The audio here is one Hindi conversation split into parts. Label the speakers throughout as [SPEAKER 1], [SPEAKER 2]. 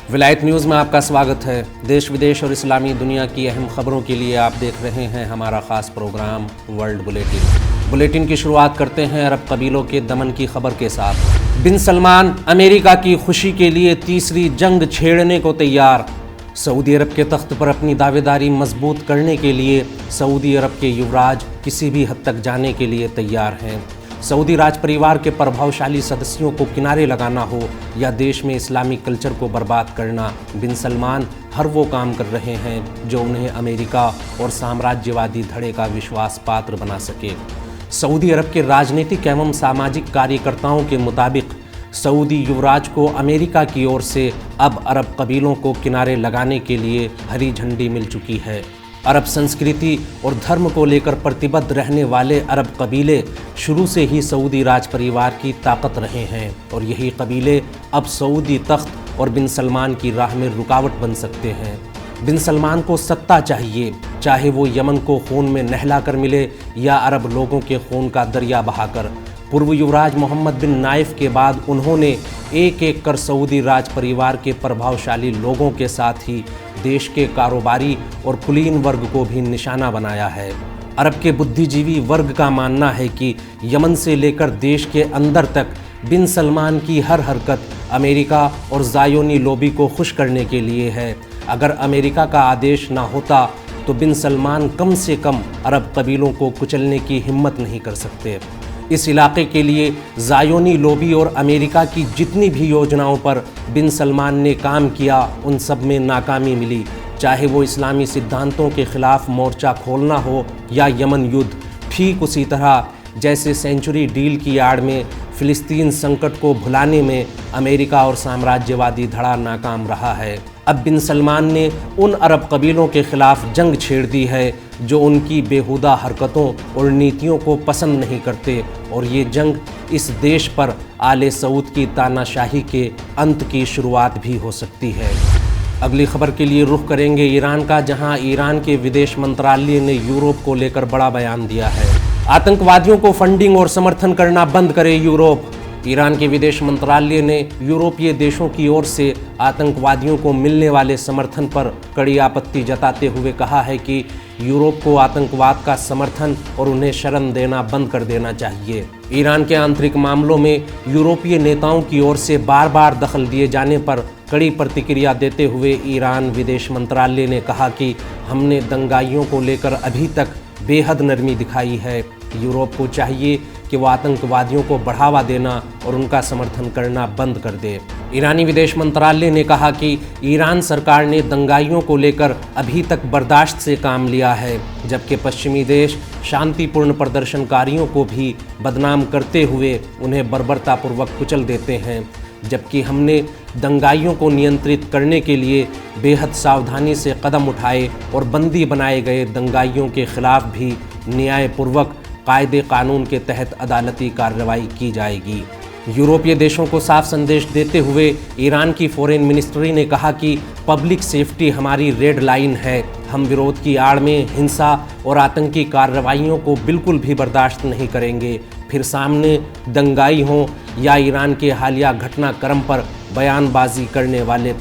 [SPEAKER 1] विलायत न्यूज़ में आपका स्वागत है। देश विदेश और इस्लामी दुनिया की अहम खबरों के लिए आप देख रहे हैं हमारा ख़ास प्रोग्राम वर्ल्ड बुलेटिन। बुलेटिन की शुरुआत करते हैं अरब कबीलों के दमन की खबर के साथ। बिन सलमान अमेरिका की खुशी के लिए तीसरी जंग छेड़ने को तैयार। सऊदी अरब के तख्त पर अपनी दावेदारी मजबूत करने के लिए सऊदी अरब के युवराज किसी भी हद तक जाने के लिए तैयार हैं। सऊदी राज परिवार के प्रभावशाली सदस्यों को किनारे लगाना हो या देश में इस्लामिक कल्चर को बर्बाद करना, बिन सलमान हर वो काम कर रहे हैं जो उन्हें अमेरिका और साम्राज्यवादी धड़े का विश्वास पात्र बना सके। सऊदी अरब के राजनीतिक एवं सामाजिक कार्यकर्ताओं के मुताबिक सऊदी युवराज को अमेरिका की ओर से अब अरब कबीलों को किनारे लगाने के लिए हरी झंडी मिल चुकी है। अरब संस्कृति और धर्म को लेकर प्रतिबद्ध रहने वाले अरब कबीले शुरू से ही सऊदी राज परिवार की ताकत रहे हैं और यही कबीले अब सऊदी तख्त और बिन सलमान की राह में रुकावट बन सकते हैं। बिन सलमान को सत्ता चाहिए, चाहे वो यमन को खून में नहला कर मिले या अरब लोगों के खून का दरिया बहाकर। पूर्व युवराज मोहम्मद बिन नाइफ के बाद उन्होंने एक एक कर सऊदी राज परिवार के प्रभावशाली लोगों के साथ ही देश के कारोबारी और कुलीन वर्ग को भी निशाना बनाया है। अरब के बुद्धिजीवी वर्ग का मानना है कि यमन से लेकर देश के अंदर तक बिन सलमान की हर हरकत अमेरिका और ज़ायोनी लॉबी को खुश करने के लिए है। अगर अमेरिका का आदेश ना होता तो बिन सलमान कम से कम अरब कबीलों को कुचलने की हिम्मत नहीं कर सकते। इस इलाके के लिए ज़ायोनी लॉबी और अमेरिका की जितनी भी योजनाओं पर बिन सलमान ने काम किया उन सब में नाकामी मिली, चाहे वो इस्लामी सिद्धांतों के ख़िलाफ़ मोर्चा खोलना हो या यमन युद्ध। ठीक उसी तरह जैसे सेंचुरी डील की आड़ में फ़िलिस्तीन संकट को भुलाने में अमेरिका और साम्राज्यवादी धड़ा नाकाम रहा है। अब बिन सलमान ने उन अरब कबीलों के ख़िलाफ़ जंग छेड़ दी है जो उनकी बेहुदा हरकतों और नीतियों को पसंद नहीं करते और ये जंग इस देश पर आले सऊद की तानाशाही के अंत की शुरुआत भी हो सकती है। अगली खबर के लिए रुख करेंगे ईरान का, जहां ईरान के विदेश मंत्रालय ने यूरोप को लेकर बड़ा बयान दिया है। आतंकवादियों को फंडिंग और समर्थन करना बंद करे यूरोप। ईरान के विदेश मंत्रालय ने यूरोपीय देशों की ओर से आतंकवादियों को मिलने वाले समर्थन पर कड़ी आपत्ति जताते हुए कहा है कि यूरोप को आतंकवाद का समर्थन और उन्हें शरण देना बंद कर देना चाहिए। ईरान के आंतरिक मामलों में यूरोपीय नेताओं की ओर से बार बार दखल दिए जाने पर कड़ी प्रतिक्रिया देते हुए ईरान विदेश मंत्रालय ने कहा कि हमने दंगाइयों को लेकर अभी तक बेहद नरमी दिखाई है। यूरोप को चाहिए कि वो आतंकवादियों को बढ़ावा देना और उनका समर्थन करना बंद कर दे। ईरानी विदेश मंत्रालय ने कहा कि ईरान सरकार ने दंगाइयों को लेकर अभी तक बर्दाश्त से काम लिया है, जबकि पश्चिमी देश शांतिपूर्ण प्रदर्शनकारियों को भी बदनाम करते हुए उन्हें बर्बरतापूर्वक कुचल देते हैं, जबकि हमने दंगाइयों को नियंत्रित करने के लिए बेहद सावधानी से कदम उठाए और बंदी बनाए गए दंगाइयों के खिलाफ भी न्यायपूर्वक कायदे कानून के तहत अदालती कार्रवाई की जाएगी। यूरोपीय देशों को साफ संदेश देते हुए ईरान की फॉरेन मिनिस्ट्री ने कहा कि पब्लिक सेफ्टी हमारी रेड लाइन है। हम विरोध की आड़ में हिंसा और आतंकी कार्रवाइयों को बिल्कुल भी बर्दाश्त नहीं करेंगे। फिर सामने दंगाई हों या ईरान के हालिया घटनाक्रम पर बयानबाजी करने वाले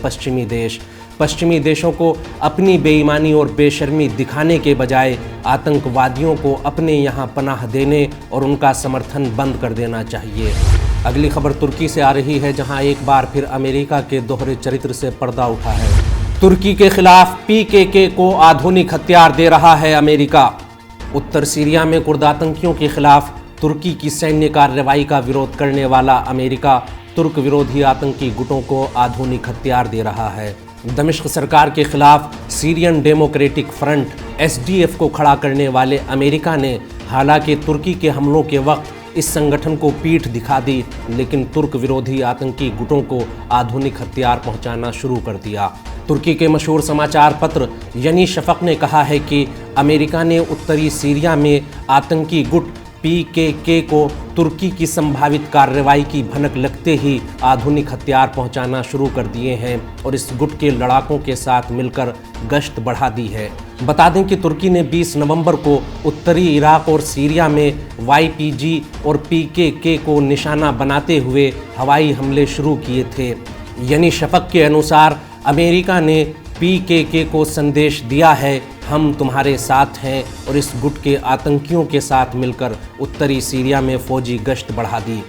[SPEAKER 1] पश्चिमी देशों को अपनी बेईमानी और बेशर्मी दिखाने के बजाय आतंकवादियों को अपने यहाँ पनाह देने और उनका समर्थन बंद कर देना चाहिए। अगली खबर तुर्की से आ रही है, जहाँ एक बार फिर अमेरिका के दोहरे चरित्र से पर्दा उठा है। तुर्की के खिलाफ PKK को आधुनिक हथियार दे रहा है अमेरिका। उत्तर सीरिया में कुर्द आतंकियों के खिलाफ तुर्की की सैन्य कार्रवाई का विरोध करने वाला अमेरिका तुर्क विरोधी आतंकी गुटों को आधुनिक हथियार दे रहा है। दमिश्क सरकार के खिलाफ सीरियन डेमोक्रेटिक फ्रंट SDF को खड़ा करने वाले अमेरिका ने हालांकि तुर्की के हमलों के वक्त इस संगठन को पीठ दिखा दी, लेकिन तुर्क विरोधी आतंकी गुटों को आधुनिक हथियार पहुंचाना शुरू कर दिया। तुर्की के मशहूर समाचार पत्र यनी शफक ने कहा है कि अमेरिका ने उत्तरी सीरिया में आतंकी गुट PKK को तुर्की की संभावित कार्रवाई की भनक लगते ही आधुनिक हथियार पहुंचाना शुरू कर दिए हैं और इस गुट के लड़ाकों के साथ मिलकर गश्त बढ़ा दी है। बता दें कि तुर्की ने 20 नवंबर को उत्तरी इराक और सीरिया में YPG और PKK को निशाना बनाते हुए हवाई हमले शुरू किए थे। यानी शफक के अनुसार अमेरिका ने PKK को संदेश दिया है, हम तुम्हारे साथ हैं, और इस गुट के आतंकियों के साथ मिलकर उत्तरी सीरिया में फौजी गश्त बढ़ा दी।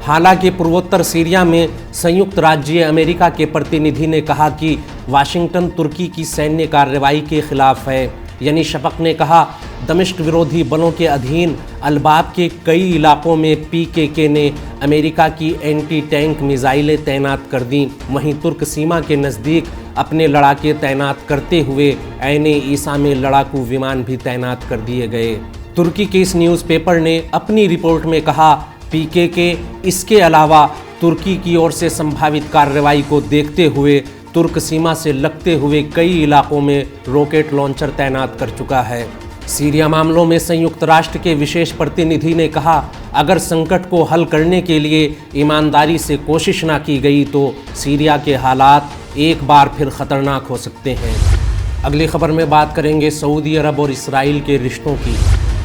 [SPEAKER 1] हालांकि पूर्वोत्तर सीरिया में संयुक्त राज्य अमेरिका के प्रतिनिधि ने कहा कि वाशिंगटन तुर्की की सैन्य कार्रवाई के खिलाफ है। यानी शफक ने कहा, दमिश्क विरोधी बलों के अधीन अलबाब के कई इलाकों में PKK ने अमेरिका की एंटी टैंक मिसाइलें तैनात कर दी। वहीं तुर्क सीमा के नज़दीक अपने लड़ाके तैनात करते हुए ऐने ईसा में लड़ाकू विमान भी तैनात कर दिए गए। तुर्की के इस न्यूज़पेपर ने अपनी रिपोर्ट में कहा, PKK इसके अलावा तुर्की की ओर से संभावित कार्रवाई को देखते हुए तुर्क सीमा से लगते हुए कई इलाकों में रॉकेट लॉन्चर तैनात कर चुका है। सीरिया मामलों में संयुक्त राष्ट्र के विशेष प्रतिनिधि ने कहा, अगर संकट को हल करने के लिए ईमानदारी से कोशिश ना की गई तो सीरिया के हालात एक बार फिर खतरनाक हो सकते हैं। अगली खबर में बात करेंगे सऊदी अरब और इसराइल के रिश्तों की।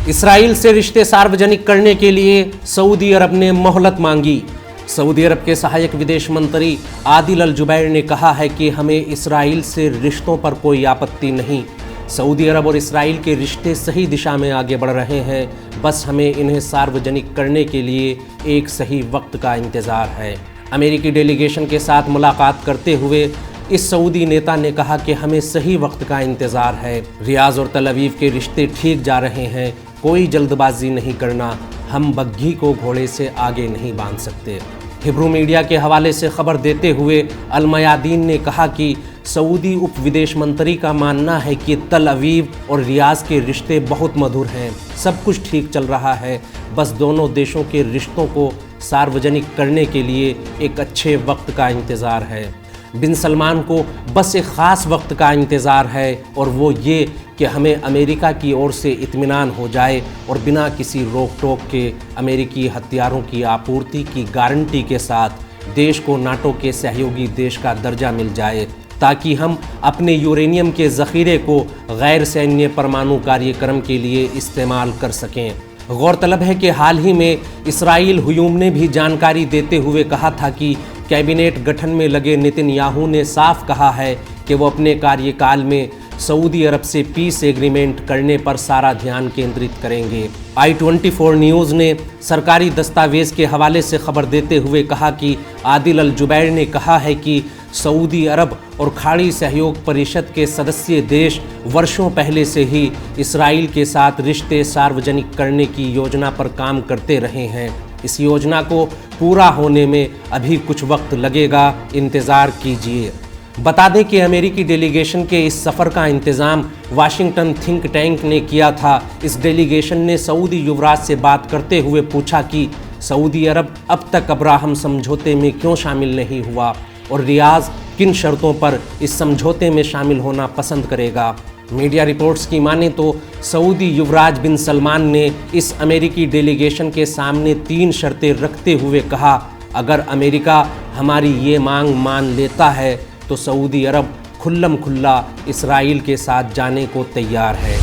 [SPEAKER 1] इसराइल से रिश्ते सार्वजनिक करने के लिए सऊदी अरब ने मोहलत मांगी। सऊदी अरब के सहायक विदेश मंत्री आदिल अल जुबैर ने कहा है कि हमें इसराइल से रिश्तों पर कोई आपत्ति नहीं। सऊदी अरब और इसराइल के रिश्ते सही दिशा में आगे बढ़ रहे हैं, बस हमें इन्हें सार्वजनिक करने के लिए एक सही वक्त का इंतज़ार है। अमेरिकी डेलीगेशन के साथ मुलाकात करते हुए इस सऊदी नेता ने कहा कि हमें सही वक्त का इंतज़ार है। रियाज और तल अवीव के रिश्ते ठीक जा रहे हैं, कोई जल्दबाजी नहीं करना, हम बग्घी को घोड़े से आगे नहीं बांध सकते। हिब्रू मीडिया के हवाले से खबर देते हुए अल मयादीन ने कहा कि सऊदी उप विदेश मंत्री का मानना है कि तल अवीव और रियाज के रिश्ते बहुत मधुर हैं, सब कुछ ठीक चल रहा है, बस दोनों देशों के रिश्तों को सार्वजनिक करने के लिए एक अच्छे वक्त का इंतज़ार है। बिन सलमान को बस एक ख़ास वक्त का इंतज़ार है, और वो ये कि हमें अमेरिका की ओर से इत्मीनान हो जाए और बिना किसी रोक टोक के अमेरिकी हथियारों की आपूर्ति की गारंटी के साथ देश को नाटो के सहयोगी देश का दर्जा मिल जाए, ताकि हम अपने यूरेनियम के ज़ख़ीरे को गैर सैन्य परमाणु कार्यक्रम के लिए इस्तेमाल कर सकें। गौरतलब है कि हाल ही में इसराइल हुयूम ने भी जानकारी देते हुए कहा था कि कैबिनेट गठन में लगे नेतन्याहू ने साफ कहा है कि वो अपने कार्यकाल में सऊदी अरब से पीस एग्रीमेंट करने पर सारा ध्यान केंद्रित करेंगे। i24 न्यूज़ ने सरकारी दस्तावेज़ के हवाले से खबर देते हुए कहा कि आदिल अल जुबैर ने कहा है कि सऊदी अरब और खाड़ी सहयोग परिषद के सदस्य देश वर्षों पहले से ही इसराइल के साथ रिश्ते सार्वजनिक करने की योजना पर काम करते रहे हैं। इस योजना को पूरा होने में अभी कुछ वक्त लगेगा, इंतज़ार कीजिए। बता दें कि अमेरिकी डेलीगेशन के इस सफ़र का इंतज़ाम वाशिंगटन थिंक टैंक ने किया था। इस डेलीगेशन ने सऊदी युवराज से बात करते हुए पूछा कि सऊदी अरब अब तक अब्राहम समझौते में क्यों शामिल नहीं हुआ और रियाज किन शर्तों पर इस समझौते में शामिल होना पसंद करेगा। मीडिया रिपोर्ट्स की माने तो सऊदी युवराज बिन सलमान ने इस अमेरिकी डेलीगेशन के सामने 3 शर्तें रखते हुए कहा, अगर अमेरिका हमारी ये मांग मान लेता है तो सऊदी अरब खुल्लम खुल्ला इसराइल के साथ जाने को तैयार है।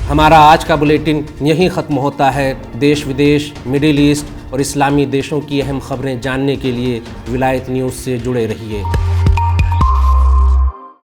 [SPEAKER 1] हमारा आज का बुलेटिन यहीं ख़त्म होता है। देश विदेश, मिडिल ईस्ट और इस्लामी देशों की अहम खबरें जानने के लिए विलायत न्यूज़ से जुड़े रहिए।